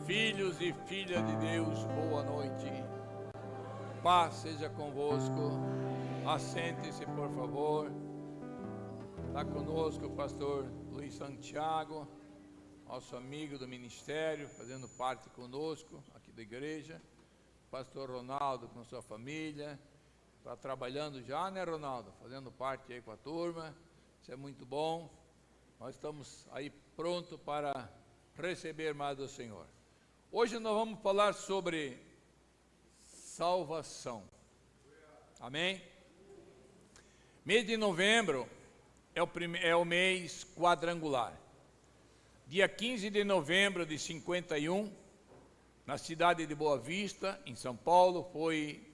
Filhos e filhas de Deus, boa noite. Paz seja convosco. Assente-se, por favor. Está conosco o pastor Luiz Santiago, nosso amigo do ministério, fazendo parte conosco aqui da igreja. Pastor Ronaldo com sua família. Está trabalhando já, né, Ronaldo? Fazendo parte aí com a turma. Isso é muito bom. Nós estamos aí prontos para receber mais do Senhor. Hoje nós vamos falar sobre salvação. Amém? Mês de novembro é o mês quadrangular. Dia 15 de novembro de 51, na cidade de Boa Vista, em São Paulo, foi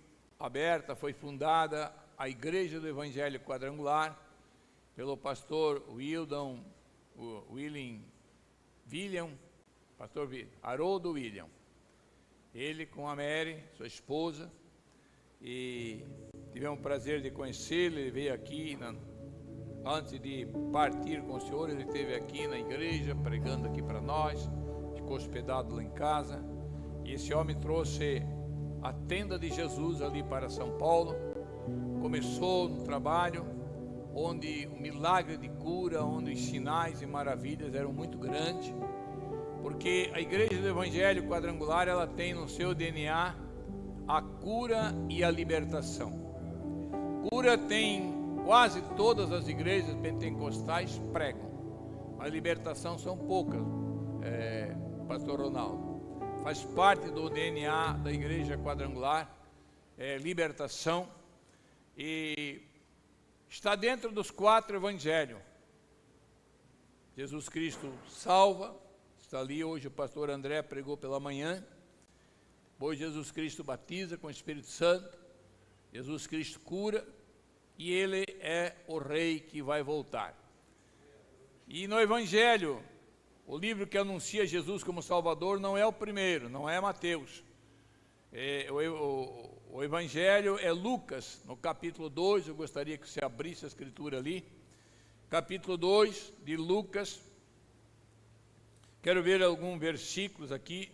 fundada a Igreja do Evangelho Quadrangular pelo pastor pastor Haroldo William. Ele com a Mary, sua esposa, e tivemos o prazer de conhecê-lo. Ele veio aqui, antes de partir com o Senhor, ele esteve aqui na igreja, pregando aqui para nós, ficou hospedado lá em casa, e esse homem trouxe a tenda de Jesus ali para São Paulo. Começou no trabalho, onde o milagre de cura, onde os sinais e maravilhas eram muito grandes, porque a Igreja do Evangelho Quadrangular, ela tem no seu DNA a cura e a libertação. Cura tem quase todas as igrejas pentecostais pregam, a libertação são poucas, pastor Ronaldo. Faz parte do DNA da Igreja Quadrangular, libertação, e está dentro dos 4 evangelhos. Jesus Cristo salva, está ali. Hoje o pastor André pregou pela manhã. Depois Jesus Cristo batiza com o Espírito Santo, Jesus Cristo cura, e Ele é o Rei que vai voltar. E no Evangelho, o livro que anuncia Jesus como Salvador não é o primeiro, não é Mateus. O Evangelho é Lucas, no capítulo 2, eu gostaria que você abrisse a escritura ali, capítulo 2 de Lucas. Quero ver alguns versículos aqui,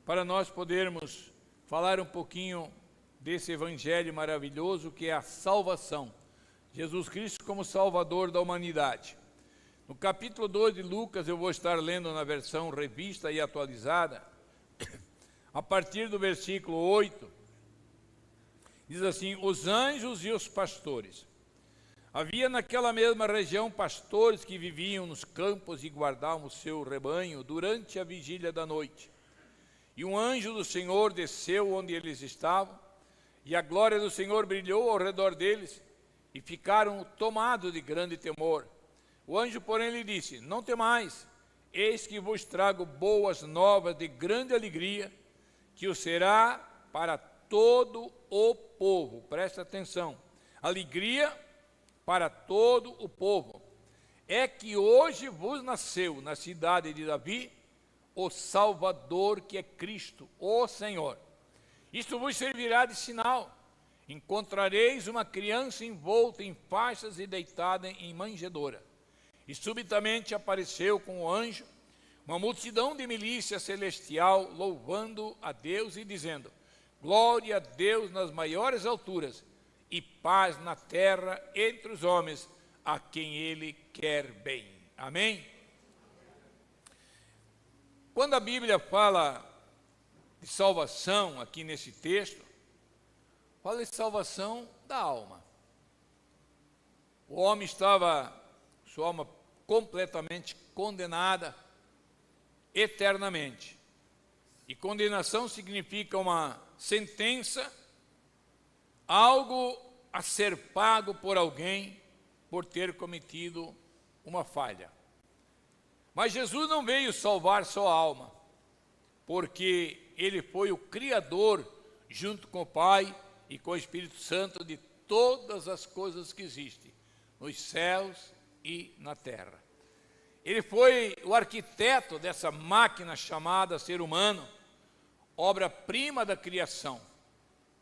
para nós podermos falar um pouquinho desse Evangelho maravilhoso que é a salvação. Jesus Cristo como Salvador da humanidade. No capítulo 2 de Lucas, eu vou estar lendo na versão revista e atualizada, a partir do versículo 8, diz assim: os anjos e os pastores. Havia naquela mesma região pastores que viviam nos campos e guardavam o seu rebanho durante a vigília da noite. E um anjo do Senhor desceu onde eles estavam, e a glória do Senhor brilhou ao redor deles, e ficaram tomados de grande temor. O anjo, porém, lhe disse: não temais, eis que vos trago boas novas de grande alegria, que o será para todo o povo. Presta atenção, alegria para todo o povo. É que hoje vos nasceu na cidade de Davi o Salvador, que é Cristo, o Senhor. Isto vos servirá de sinal: encontrareis uma criança envolta em faixas e deitada em manjedoura. E subitamente apareceu com o anjo uma multidão de milícia celestial, louvando a Deus e dizendo: glória a Deus nas maiores alturas, e paz na terra entre os homens a quem Ele quer bem. Amém? Quando a Bíblia fala de salvação aqui nesse texto, fala de salvação da alma. O homem estava, sua alma completamente condenada eternamente. E condenação significa uma sentença, algo a ser pago por alguém por ter cometido uma falha. Mas Jesus não veio salvar sua alma, porque Ele foi o Criador, junto com o Pai e com o Espírito Santo, de todas as coisas que existem, nos céus e na terra. Ele foi o arquiteto dessa máquina chamada ser humano, obra-prima da criação.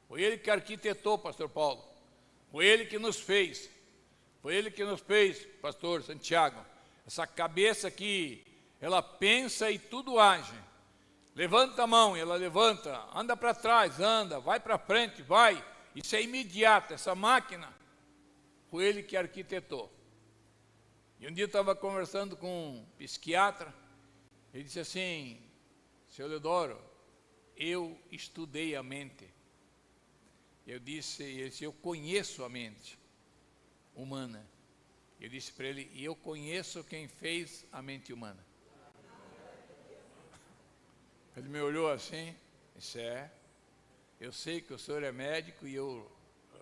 Foi Ele que arquitetou, pastor Paulo. Foi Ele que nos fez. Foi Ele que nos fez, pastor Santiago. Essa cabeça que ela pensa e tudo age. levanta a mão, e ela levanta, anda para trás, anda, vai para frente, vai. Isso é imediato, essa máquina foi ele que arquitetou. E um dia eu estava conversando com um psiquiatra, ele disse assim: seu Leodoro, eu estudei a mente. Ele disse, eu conheço a mente humana. Eu disse para ele, e eu conheço quem fez a mente humana. Ele me olhou assim, disse, eu sei que o senhor é médico e eu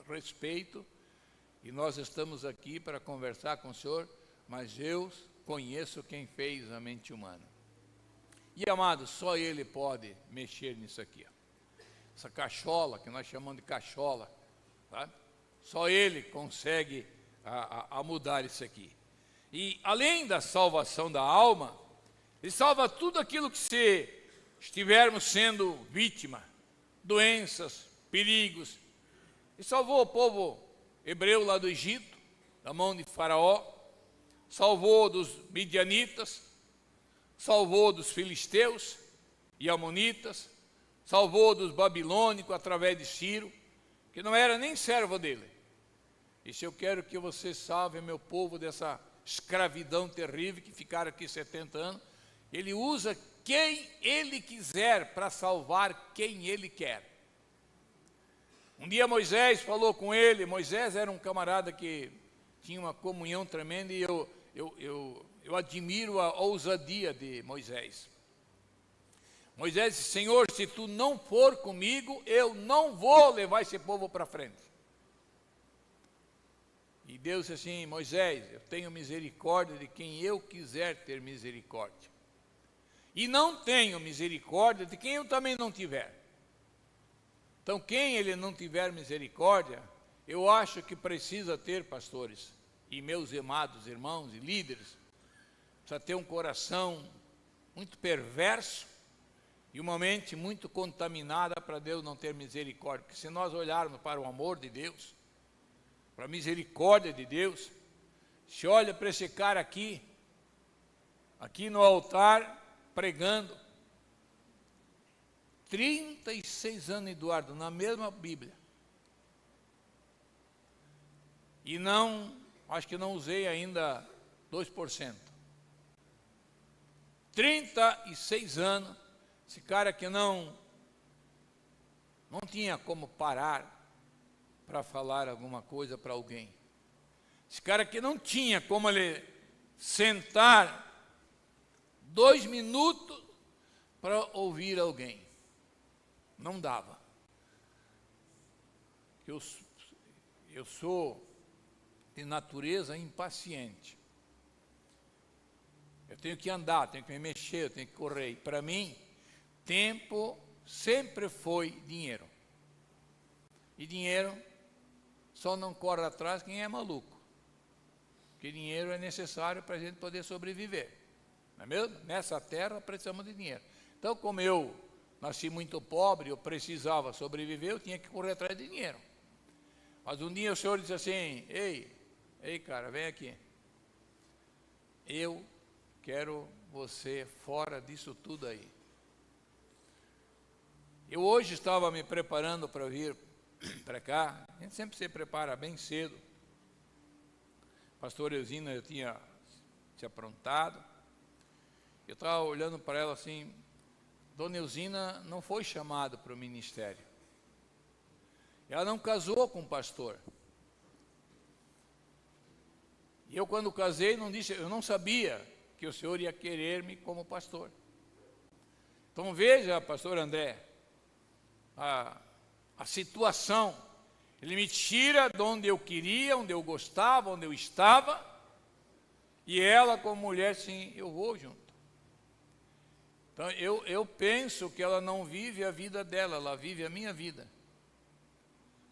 respeito, e nós estamos aqui para conversar com o senhor, mas eu conheço quem fez a mente humana. E, amado, só ele pode mexer nisso aqui, ó. Essa cachola, que nós chamamos de cachola, tá? Só ele consegue a mudar isso aqui. E além da salvação da alma, ele salva tudo aquilo que se estivermos sendo vítima, doenças, perigos. Ele salvou o povo hebreu lá do Egito, da mão de Faraó, salvou dos midianitas, salvou dos filisteus e amonitas, salvou dos babilônicos através de Ciro, que não era nem servo dele. E se eu quero que você salve meu povo dessa escravidão terrível, que ficaram aqui 70 anos, ele usa quem ele quiser para salvar quem ele quer. Um dia Moisés falou com ele. Moisés era um camarada que tinha uma comunhão tremenda, e eu admiro a ousadia de Moisés. Moisés disse, Senhor, se tu não for comigo, eu não vou levar esse povo para frente. E Deus disse assim, Moisés, eu tenho misericórdia de quem eu quiser ter misericórdia. E não tenho misericórdia de quem eu também não tiver. Então, quem ele não tiver misericórdia, eu acho que precisa ter, pastores, e meus amados irmãos e líderes, precisa ter um coração muito perverso, e uma mente muito contaminada para Deus não ter misericórdia. Porque se nós olharmos para o amor de Deus, para a misericórdia de Deus, se olha para esse cara aqui no altar, pregando, 36 anos, Eduardo, na mesma Bíblia. E acho que não usei ainda 2%. 36 anos, esse cara que não tinha como parar para falar alguma coisa para alguém. Esse cara que não tinha como ele sentar 2 minutos para ouvir alguém. Não dava. Eu sou de natureza impaciente. Eu tenho que andar, tenho que me mexer, eu tenho que correr. E para mim, tempo sempre foi dinheiro. E dinheiro só não corre atrás quem é maluco. Porque dinheiro é necessário para a gente poder sobreviver. Não é mesmo? Nessa terra precisamos de dinheiro. Então, como eu nasci muito pobre, eu precisava sobreviver, eu tinha que correr atrás de dinheiro. Mas um dia o Senhor disse assim, ei cara, vem aqui. Eu quero você fora disso tudo aí. Eu hoje estava me preparando para vir para cá. A gente sempre se prepara bem cedo. Pastor Eusina, eu tinha se aprontado. Eu estava olhando para ela assim, Dona Eusina não foi chamada para o ministério. Ela não casou com o pastor. E eu, quando casei, eu não sabia que o Senhor ia querer-me como pastor. Então veja, pastor André, a situação. Ele me tira de onde eu queria, onde eu gostava, onde eu estava, e ela, como mulher, sim, eu vou junto. Então eu penso que ela não vive a vida dela, ela vive a minha vida,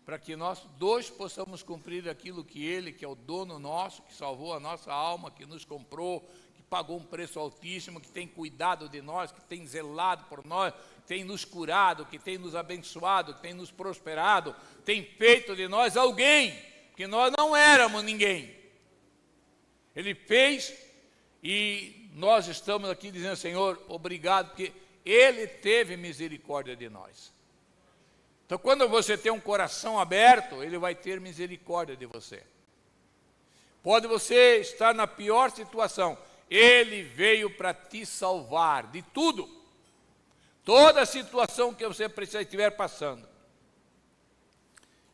para que nós dois possamos cumprir aquilo que Ele, que é o dono nosso, que salvou a nossa alma, que nos comprou, que pagou um preço altíssimo, que tem cuidado de nós, que tem zelado por nós, que tem nos curado, que tem nos abençoado, que tem nos prosperado, tem feito de nós alguém, que nós não éramos ninguém. Ele fez, e nós estamos aqui dizendo, Senhor, obrigado, porque Ele teve misericórdia de nós. Então, quando você tem um coração aberto, Ele vai ter misericórdia de você. Pode você estar na pior situação, Ele veio para te salvar de tudo. Toda situação que você estiver passando.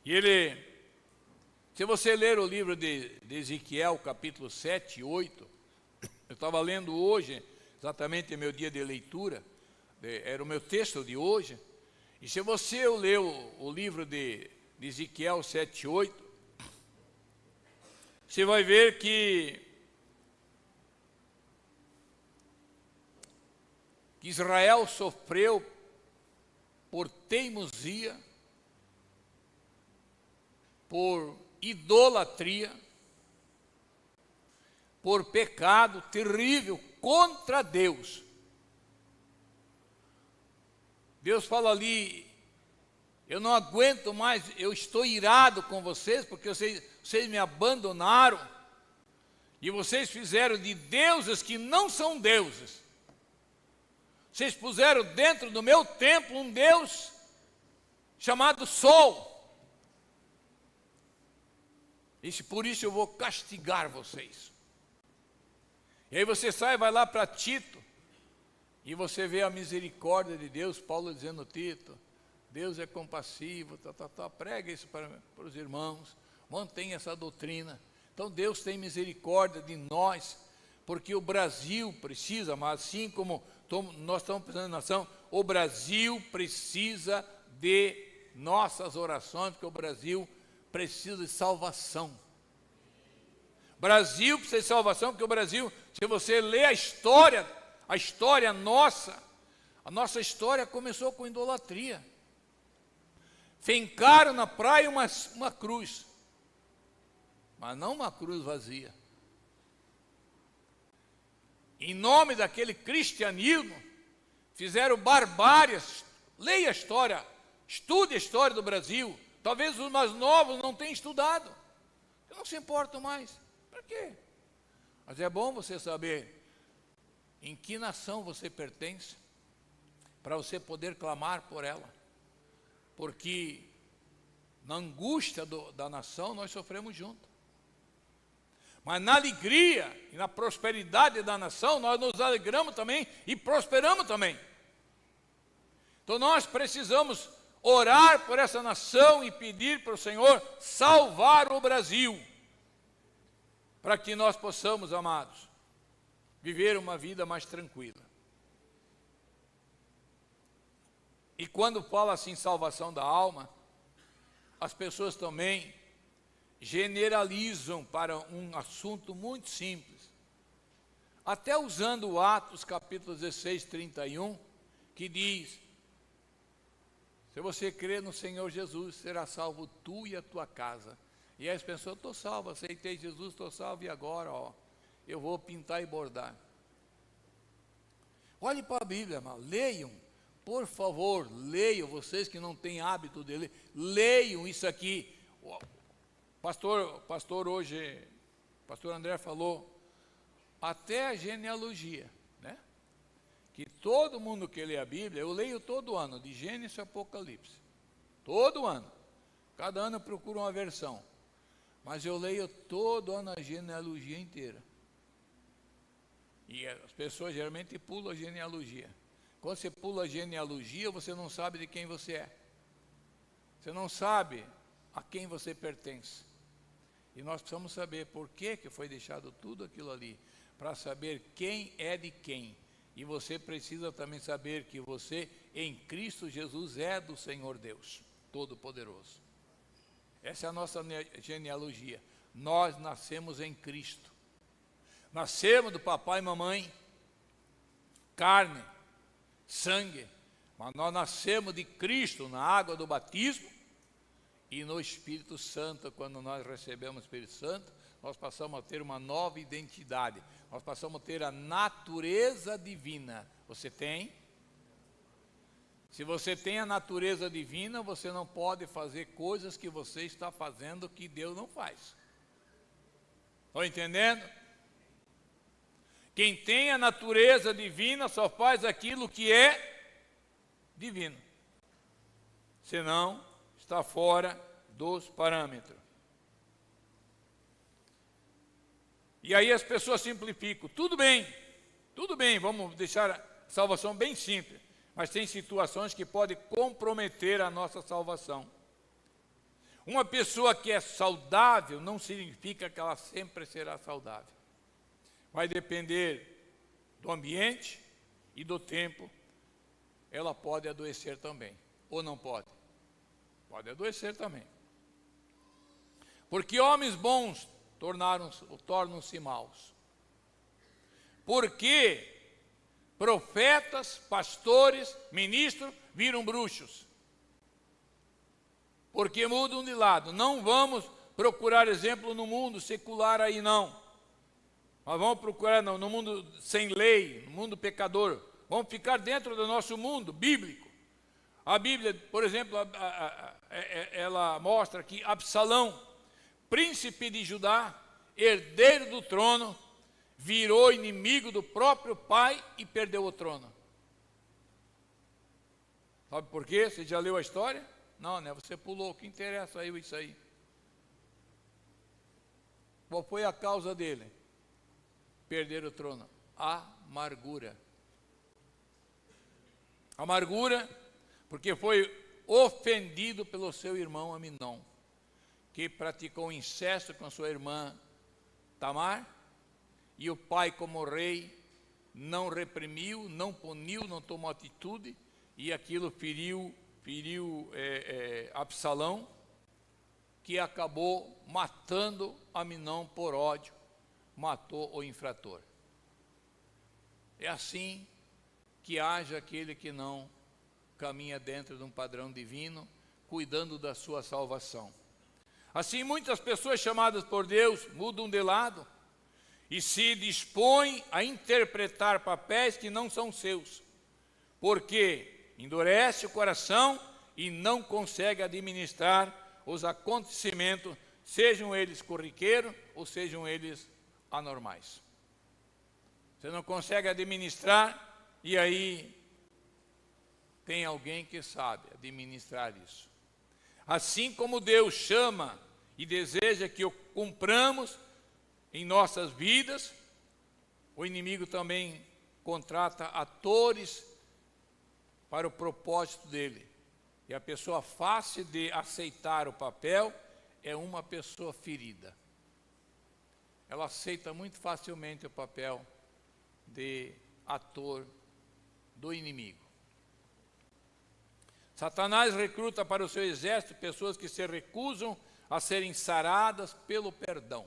E Ele, se você ler o livro de Ezequiel, capítulo 7 e 8, eu estava lendo hoje, exatamente meu dia de leitura, era o meu texto de hoje, e se você ler o livro de Ezequiel 7 e 8, você vai ver que Israel sofreu por teimosia, por idolatria, por pecado terrível contra Deus. Deus fala ali, eu não aguento mais, eu estou irado com vocês, porque vocês me abandonaram, e vocês fizeram de deuses que não são deuses. Vocês puseram dentro do meu templo um Deus chamado Sol. E por isso eu vou castigar vocês. E aí você sai, vai lá para Tito, e você vê a misericórdia de Deus, Paulo dizendo: Tito, Deus é compassivo, prega isso para os irmãos, mantenha essa doutrina. Então Deus tem misericórdia de nós, porque o Brasil precisa, mas assim como nós estamos precisando de nação, o Brasil precisa de nossas orações, porque o Brasil precisa de salvação. Brasil precisa de salvação, porque o Brasil, se você ler a história nossa, a nossa história começou com idolatria. Fincaram na praia uma cruz, mas não uma cruz vazia. Em nome daquele cristianismo, fizeram barbáries. Leia a história, estude a história do Brasil. Talvez os mais novos não tenham estudado, eu não se importam mais. Para quê? Mas é bom você saber em que nação você pertence, para você poder clamar por ela. Porque na angústia da nação nós sofremos junto. Mas na alegria e na prosperidade da nação, nós nos alegramos também e prosperamos também. Então nós precisamos orar por essa nação e pedir para o Senhor salvar o Brasil, para que nós possamos, amados, viver uma vida mais tranquila. E quando fala assim salvação da alma, as pessoas também generalizam para um assunto muito simples, até usando o Atos capítulo 16, 31, que diz: se você crer no Senhor Jesus, será salvo tu e a tua casa. E aí as pessoas: estou salvo, aceitei Jesus, estou salvo, e agora, eu vou pintar e bordar. Olhe para a Bíblia, irmão, leiam, por favor, leiam, vocês que não têm hábito de ler, leiam isso aqui. Pastor hoje, pastor André falou, até a genealogia, né? Que todo mundo que lê a Bíblia, eu leio todo ano, de Gênesis a Apocalipse, todo ano, cada ano eu procuro uma versão, mas eu leio todo ano a genealogia inteira. E as pessoas geralmente pulam a genealogia. Quando você pula a genealogia, você não sabe de quem você é, você não sabe a quem você pertence. E nós precisamos saber por que foi deixado tudo aquilo ali, para saber quem é de quem. E você precisa também saber que você, em Cristo Jesus, é do Senhor Deus Todo-Poderoso. Essa é a nossa genealogia. Nós nascemos em Cristo. Nascemos do papai e mamãe, carne, sangue, mas nós nascemos de Cristo na água do batismo e no Espírito Santo. Quando nós recebemos o Espírito Santo, nós passamos a ter uma nova identidade, nós passamos a ter a natureza divina. Você tem? Se você tem a natureza divina, você não pode fazer coisas que você está fazendo que Deus não faz. Estão entendendo? Quem tem a natureza divina só faz aquilo que é divino. Senão, está fora dos parâmetros. E aí as pessoas simplificam. Tudo bem, vamos deixar a salvação bem simples. Mas tem situações que podem comprometer a nossa salvação. Uma pessoa que é saudável não significa que ela sempre será saudável. Vai depender do ambiente e do tempo. Ela pode adoecer também, ou não pode? Pode adoecer também. Porque homens bons tornam-se maus. Porque profetas, pastores, ministros viram bruxos. Porque mudam de lado. Não vamos procurar exemplo no mundo secular aí não. Nós vamos procurar no mundo sem lei, no mundo pecador. Vamos ficar dentro do nosso mundo bíblico. A Bíblia, por exemplo, ela mostra que Absalão, príncipe de Judá, herdeiro do trono, virou inimigo do próprio pai e perdeu o trono. Sabe por quê? Você já leu a história? Não, né? Você pulou. O que interessa aí isso aí? Qual foi a causa dele? Perder o trono. Amargura. Amargura, porque foi ofendido pelo seu irmão Aminon, que praticou incesto com sua irmã Tamar, e o pai, como rei, não reprimiu, não puniu, não tomou atitude, e aquilo feriu Absalão, que acabou matando Aminon por ódio, matou o infrator. É assim que age aquele que não caminha dentro de um padrão divino, cuidando da sua salvação. Assim, muitas pessoas chamadas por Deus mudam de lado e se dispõem a interpretar papéis que não são seus, porque endurece o coração e não consegue administrar os acontecimentos, sejam eles corriqueiros ou sejam eles anormais. Você não consegue administrar, e aí tem alguém que sabe administrar isso. Assim como Deus chama e deseja que o cumpramos em nossas vidas, o inimigo também contrata atores para o propósito dele. E a pessoa fácil de aceitar o papel é uma pessoa ferida. Ela aceita muito facilmente o papel de ator do inimigo. Satanás recruta para o seu exército pessoas que se recusam a serem saradas pelo perdão.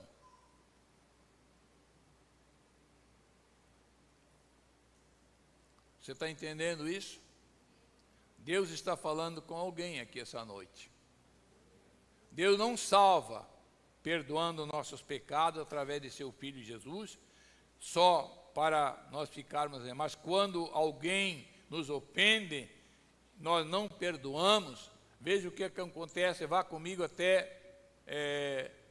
Você está entendendo isso? Deus está falando com alguém aqui essa noite. Deus não salva perdoando nossos pecados através de seu Filho Jesus, só para nós ficarmos, mas quando alguém nos ofende, nós não perdoamos. Veja o que acontece, vá comigo até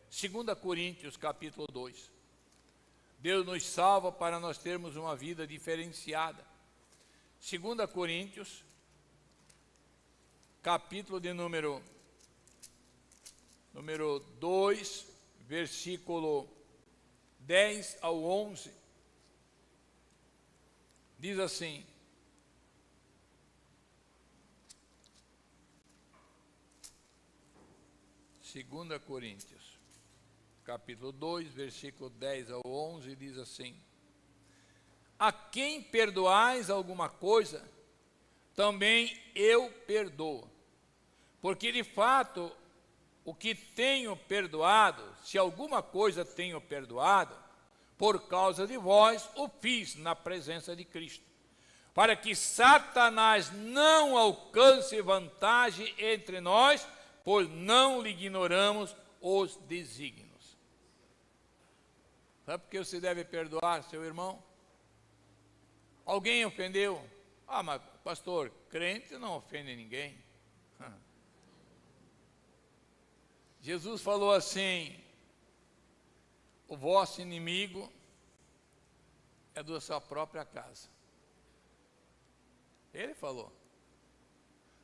2 Coríntios capítulo 2. Deus nos salva para nós termos uma vida diferenciada. 2 Coríntios, capítulo de número 2, versículo 10 ao 11, diz assim: Segunda Coríntios, capítulo 2, versículo 10 ao 11, diz assim: a quem perdoais alguma coisa, também eu perdoo. Porque de fato, o que tenho perdoado, se alguma coisa tenho perdoado, por causa de vós, o fiz na presença de Cristo, para que Satanás não alcance vantagem entre nós, pois não lhe ignoramos os desígnios. Sabe por que você deve perdoar seu irmão? Alguém ofendeu? Ah, mas pastor, crente não ofende ninguém. Jesus falou assim: o vosso inimigo é da sua própria casa. Ele falou.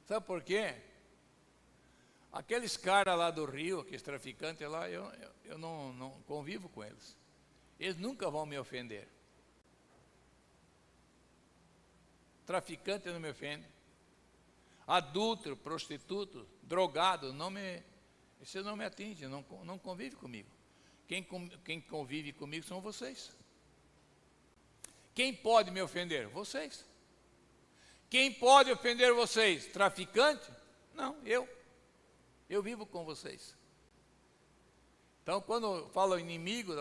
Sabe por quê? Aqueles caras lá do Rio, aqueles traficantes lá, eu não convivo com eles. Eles nunca vão me ofender. Traficante não me ofende. Adúltero, prostituto, drogado, isso não me atinge, não convive comigo. Quem convive comigo são vocês. Quem pode me ofender? Vocês. Quem pode ofender vocês? Traficante? Não, eu. Eu vivo com vocês. Então, quando eu falo inimigo,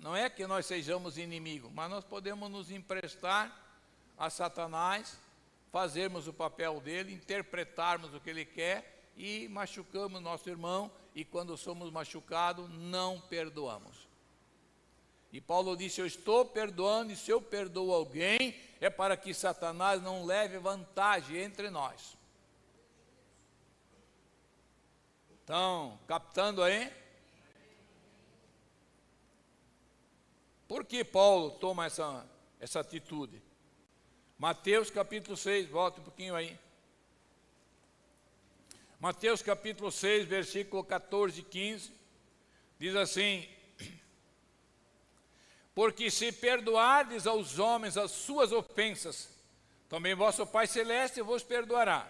não é que nós sejamos inimigos, mas nós podemos nos emprestar a Satanás, fazermos o papel dele, interpretarmos o que ele quer e machucamos nosso irmão, e quando somos machucados, não perdoamos. E Paulo disse: eu estou perdoando, e se eu perdoo alguém, é para que Satanás não leve vantagem entre nós. Então, captando aí? Por que Paulo toma essa atitude? Mateus capítulo 6, volta um pouquinho aí. Mateus capítulo 6, versículo 14 e 15, diz assim: porque se perdoardes aos homens as suas ofensas, também vosso Pai Celeste vos perdoará.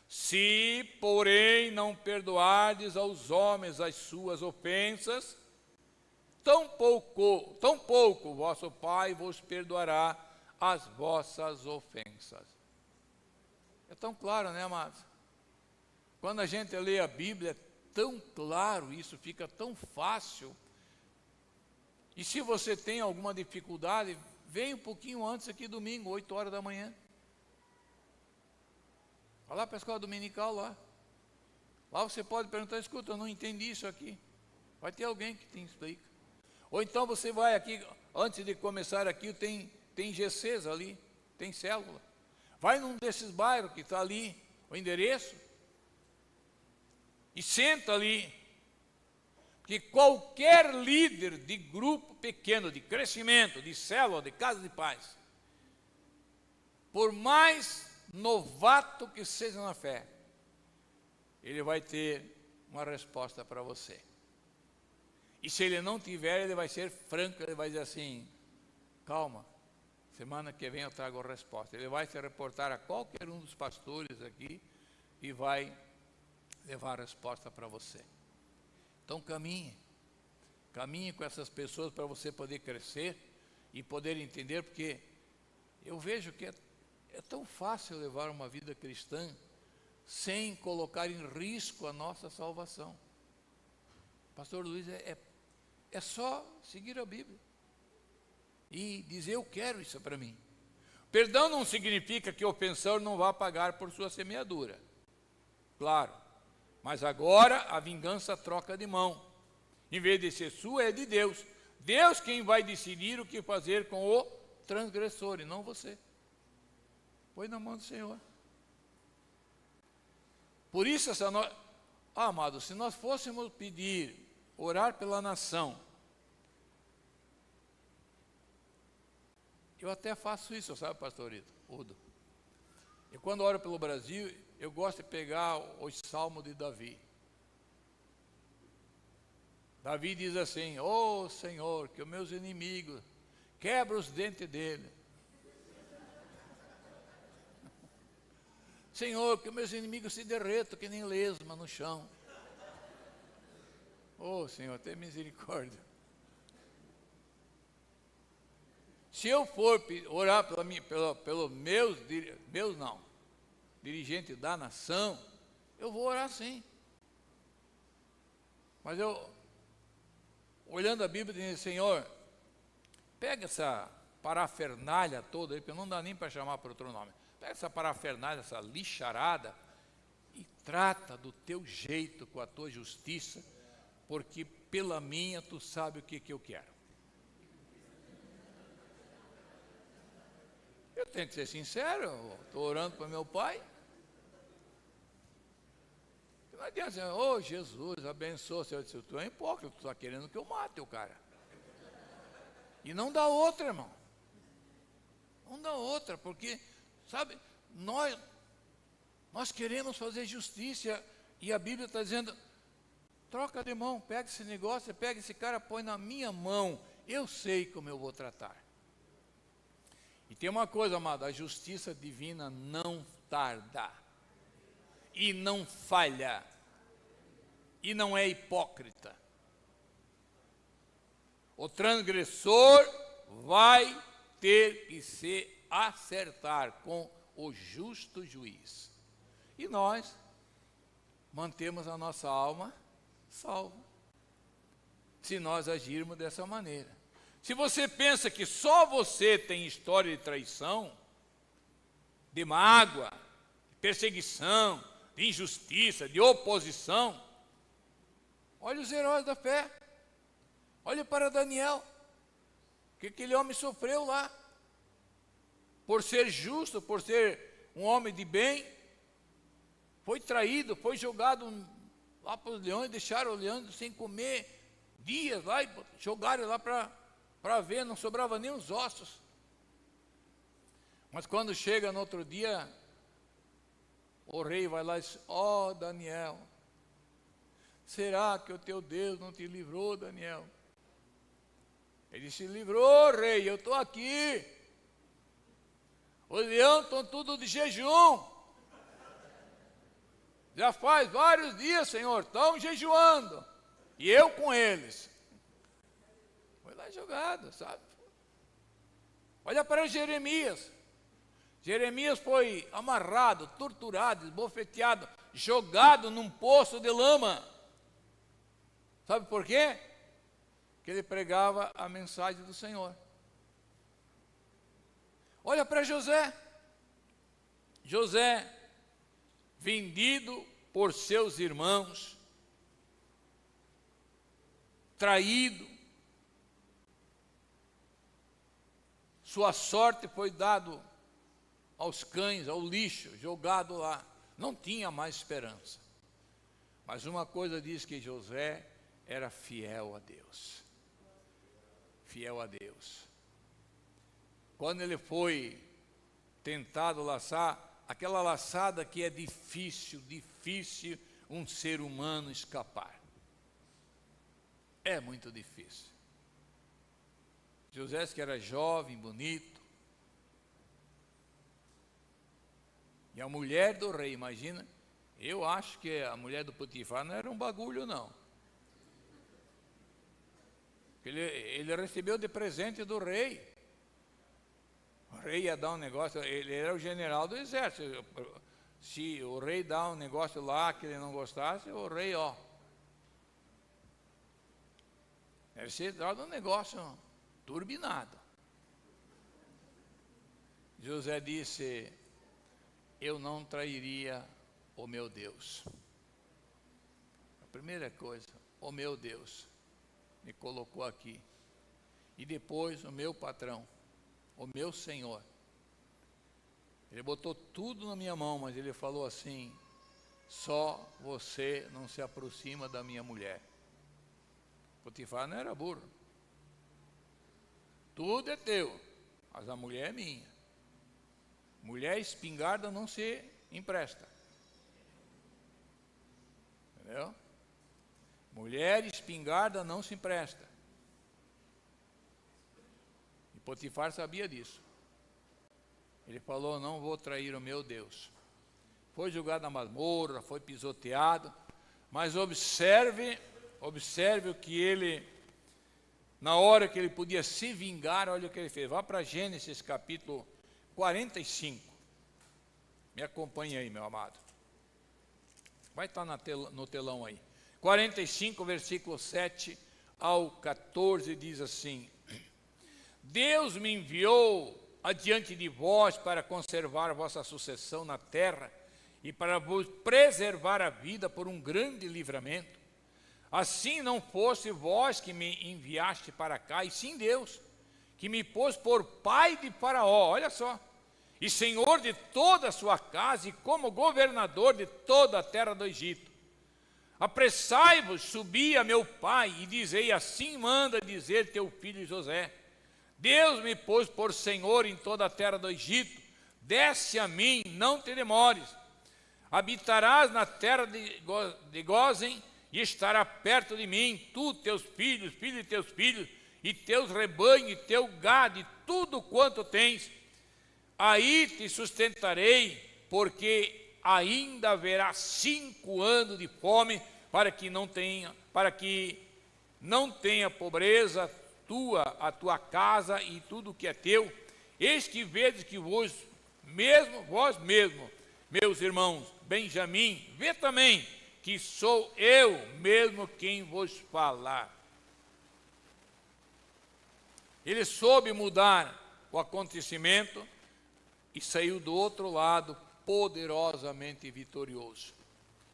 Se, porém, não perdoardes aos homens as suas ofensas, tão pouco vosso Pai vos perdoará as vossas ofensas. É tão claro, né, amados? Quando a gente lê a Bíblia, é tão claro isso, fica tão fácil. E se você tem alguma dificuldade, vem um pouquinho antes aqui domingo, 8 horas da manhã. Vai lá para a escola dominical lá. Lá você pode perguntar: escuta, eu não entendi isso aqui. Vai ter alguém que te explica. Ou então você vai aqui, antes de começar aqui, tem GCs ali, tem célula. Vai num desses bairros que está ali, o endereço, e senta ali. Porque qualquer líder de grupo pequeno, de crescimento, de célula, de casa de paz, por mais novato que seja na fé, ele vai ter uma resposta para você. E se ele não tiver, ele vai ser franco, ele vai dizer assim: calma, semana que vem eu trago a resposta. Ele vai se reportar a qualquer um dos pastores aqui e vai levar a resposta para você. Então caminhe com essas pessoas para você poder crescer e poder entender, porque eu vejo que é tão fácil levar uma vida cristã sem colocar em risco a nossa salvação. Pastor Luiz, é só seguir a Bíblia e dizer: eu quero isso para mim. Perdão não significa que o ofensor não vá pagar por sua semeadura, claro, mas agora a vingança troca de mão. Em vez de ser sua, é de Deus. Deus quem vai decidir o que fazer com o transgressor, e não você. Põe na mão do Senhor. Por isso, amado, se nós fôssemos orar pela nação, eu até faço isso, sabe, pastorito Udo? E quando oro pelo Brasil, eu gosto de pegar os salmos de Davi. Davi diz assim: ó Senhor, que os meus inimigos quebra os dentes dele. Senhor, que os meus inimigos se derretam que nem lesma no chão. Ó Senhor, tenha misericórdia. Se eu for orar pelo meus dirigente da nação, eu vou orar sim. Mas eu, olhando a Bíblia, dizendo: Senhor, pega essa parafernália toda aí, porque não dá nem para chamar por outro nome. Pega essa parafernália, essa lixarada, e trata do teu jeito, com a tua justiça, porque pela minha tu sabe o que eu quero. Eu tenho que ser sincero, estou orando para meu pai. Não adianta dizer: ô Jesus, abençoa. Se tu é hipócrita, tu está querendo que eu mate o cara. E não dá outra, irmão. Não dá outra, porque, sabe, nós Nós queremos fazer justiça e a Bíblia está dizendo, troca de mão, pega esse negócio, pega esse cara, põe na minha mão, eu sei como eu vou tratar. E tem uma coisa, amado, a justiça divina não tarda, e não falha, e não é hipócrita. O transgressor vai ter que se acertar com o justo juiz. E nós mantemos a nossa alma salva, se nós agirmos dessa maneira. Se você pensa que só você tem história de traição, de mágoa, de perseguição, de injustiça, de oposição, olha os heróis da fé. Olha para Daniel, o que aquele homem sofreu lá, por ser justo, por ser um homem de bem, foi traído, foi jogado lá para os leões, deixaram os leões sem comer dias lá, e jogaram lá para ver, não sobrava nem os ossos. Mas quando chega no outro dia, o rei vai lá e diz, ó Daniel, será que o teu Deus não te livrou, Daniel? Ele se livrou, rei, eu estou aqui. Os leões estão tudo de jejum. Já faz vários dias, Senhor, estão jejuando. E eu com eles. Foi lá jogado, sabe? Olha para Jeremias. Jeremias foi amarrado, torturado, esbofeteado, jogado num poço de lama. Sabe por quê? Que ele pregava a mensagem do Senhor. Olha para José. José, vendido por seus irmãos, traído, sua sorte foi dado aos cães, ao lixo, jogado lá, não tinha mais esperança. Mas uma coisa diz que José era fiel a Deus. Fiel a Deus. Quando ele foi tentado laçar, aquela laçada que é difícil um ser humano escapar. É muito difícil. José, que era jovem, bonito, e a mulher do rei, imagina, eu acho que a mulher do Potifar não era um bagulho não. Ele recebeu de presente do rei. O rei ia dar um negócio, ele era o general do exército. Se o rei dá um negócio lá que ele não gostasse, o rei, deve ser dado um negócio turbinado. José disse, eu não trairia o meu Deus. A primeira coisa, o meu Deus me colocou aqui. E depois o meu patrão, o meu Senhor. Ele botou tudo na minha mão, mas ele falou assim, só você não se aproxima da minha mulher. Potifar não era burro. Tudo é teu, mas a mulher é minha. Mulher espingarda não se empresta. Entendeu? Mulher espingarda não se empresta. E Potifar sabia disso. Ele falou, não vou trair o meu Deus. Foi jogado na masmorra, foi pisoteado, mas observe o que ele, na hora que ele podia se vingar, olha o que ele fez. Vá para Gênesis capítulo 45. Me acompanhe aí, meu amado. Vai estar no telão aí. 45, versículo 7 ao 14, diz assim: Deus me enviou adiante de vós para conservar vossa sucessão na terra e para vos preservar a vida por um grande livramento. Assim não fosse vós que me enviaste para cá, e sim Deus, que me pôs por pai de Faraó, olha só, e senhor de toda a sua casa, e como governador de toda a terra do Egito. Apressai-vos, subi a meu pai, e dizei, assim manda dizer teu filho José, Deus me pôs por senhor em toda a terra do Egito, desce a mim, não te demores. Habitarás na terra de Gósen, e estará perto de mim, tu, teus filhos, filhos de teus filhos, e teus rebanhos, e teu gado, e tudo quanto tens. Aí te sustentarei, porque ainda haverá 5 anos de fome, para que não tenha pobreza a tua casa e tudo que é teu. Eis que vedes que vós mesmo, meus irmãos, Benjamim, vê também que sou eu mesmo quem vos falar. Ele soube mudar o acontecimento e saiu do outro lado poderosamente vitorioso,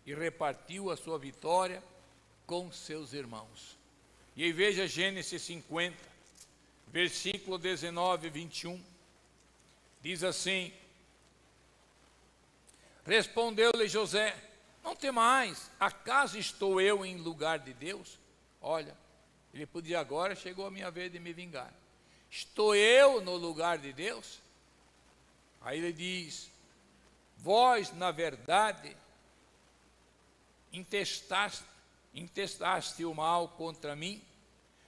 e repartiu a sua vitória com seus irmãos. E aí veja Gênesis 50, versículo 19 e 21, diz assim: respondeu-lhe José: não temais, acaso estou eu em lugar de Deus? Olha, ele podia agora, chegou a minha vez de me vingar. Estou eu no lugar de Deus? Aí ele diz: vós, na verdade, intestaste o mal contra mim,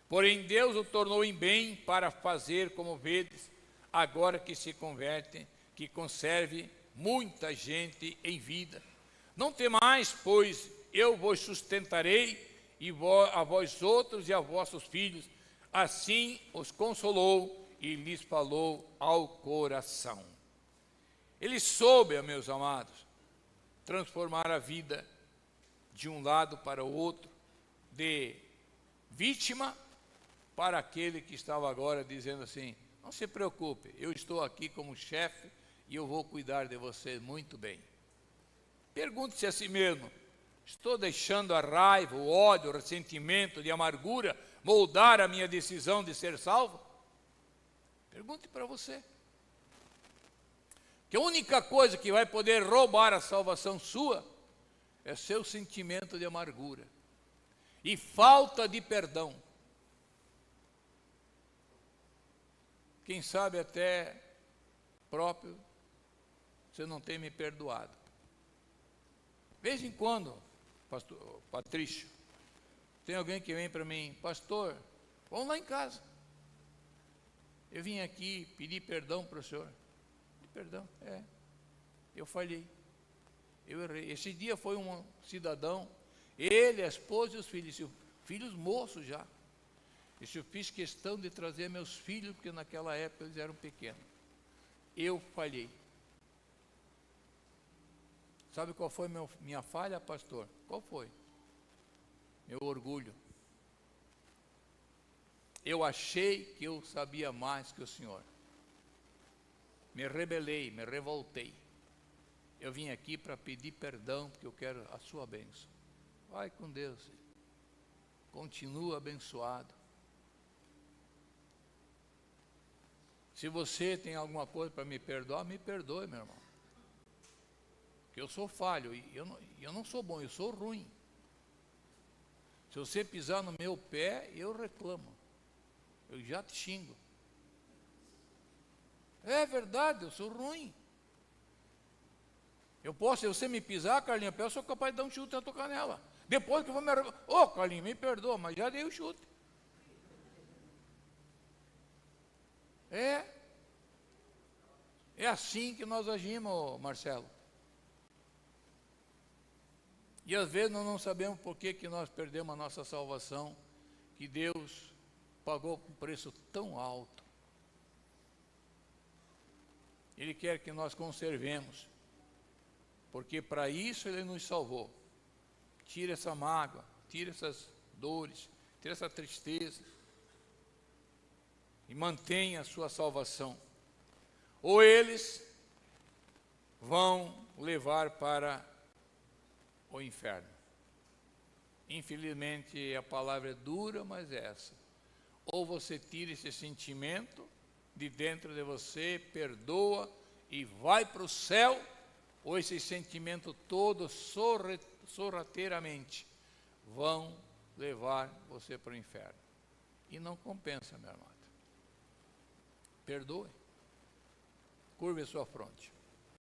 porém Deus o tornou em bem para fazer, como vedes, agora que se converte, que conserve muita gente em vida. Não temais, pois eu vos sustentarei, e a vós outros e a vossos filhos. Assim os consolou e lhes falou ao coração. Ele soube, meus amados, transformar a vida de um lado para o outro, de vítima para aquele que estava agora dizendo assim: não se preocupe, eu estou aqui como chefe e eu vou cuidar de vocês muito bem. Pergunte-se a si mesmo: estou deixando a raiva, o ódio, o ressentimento, de amargura moldar a minha decisão de ser salvo? Pergunte para você. Que a única coisa que vai poder roubar a salvação sua é seu sentimento de amargura e falta de perdão. Quem sabe até próprio você não tem me perdoado. De vez em quando, pastor Patrício, tem alguém que vem para mim: pastor, vamos lá em casa. Eu vim aqui pedir perdão para o senhor. Perdão, eu falhei, eu errei. Esse dia foi um cidadão, ele, a esposa e os filhos moços já. E eu fiz questão de trazer meus filhos, porque naquela época eles eram pequenos. Eu falhei. Sabe qual foi minha falha, pastor? Qual foi? Meu orgulho. Eu achei que eu sabia mais que o senhor. Me rebelei, me revoltei. Eu vim aqui para pedir perdão, porque eu quero a sua bênção. Vai com Deus. Continua abençoado. Se você tem alguma coisa para me perdoar, me perdoe, meu irmão. Porque eu sou falho, e eu não sou bom, eu sou ruim. Se você pisar no meu pé, eu reclamo. Eu já te xingo. É verdade, eu sou ruim. Eu posso, se você me pisar, Carlinhos, eu sou capaz de dar um chute na tua canela. Depois que eu vou me arrepender: Carlinhos, me perdoa, mas já dei o chute. É assim que nós agimos, Marcelo. E às vezes nós não sabemos por que nós perdemos a nossa salvação, que Deus pagou um preço tão alto. Ele quer que nós conservemos, porque para isso Ele nos salvou. Tira essa mágoa, tira essas dores, tira essa tristeza, e mantenha a sua salvação. Ou eles vão levar para o inferno. Infelizmente a palavra é dura, mas é essa. Ou você tira esse sentimento de dentro de você, perdoa e vai para o céu, ou esse sentimento todo sorrateiramente vão levar você para o inferno. E não compensa, meu amado. Perdoe. Curve a sua fronte.